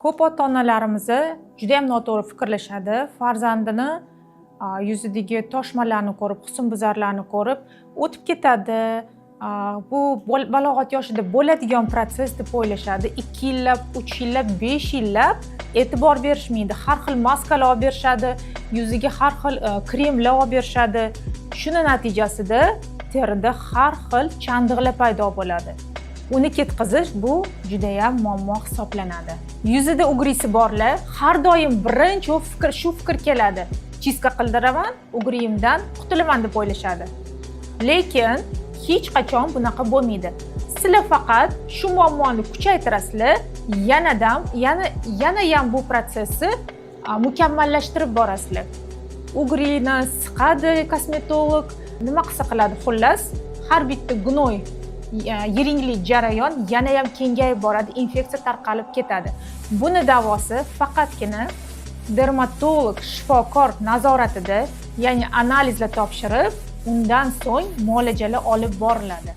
Ko'p ota-onalarimiz juda ham noto'g'ri fikrlashadi. Farzandini yuzidagi toshmalarni ko'rib, husnbuzarlarni ko'rib o'tib ketadi. Bu balog'at yoshida bo'ladigan proses deb o'ylashadi. 2 yillab, 3 yillab, 5 yillab e'tibor berishmaydi. Har xil maskalar olib berishadi, yuziga har xil kremlar olib berishadi. Shuni natijasida terida har xil chandiqlar paydo bo'ladi. Uni ketkazish bu juda ham muammo hisoblanadi. Yuzida ugrisi borlar har doim birinchi shu fikr keladi. Chiska qildiraman, ugriyimdan qutulaman deb o'ylashadi. Lekin hech qachon bunaqa bo'lmaydi. Sizlar faqat shu muammoni kuchaytirasizlar, yana ham bu prosesni mukammallashtirib borasizlar. Ugrini siqadi kosmetolog, nima qilsa qiladi, xullas, har bitta gnoy yiringli jarayon yana ham kengayib boradi, infeksiya tarqalib ketadi. Buni davosi faqatgina dermatolog, shifokor nazoratida, ya'ni analizlar topshirib, undan so'ng muolajalar olib boriladi.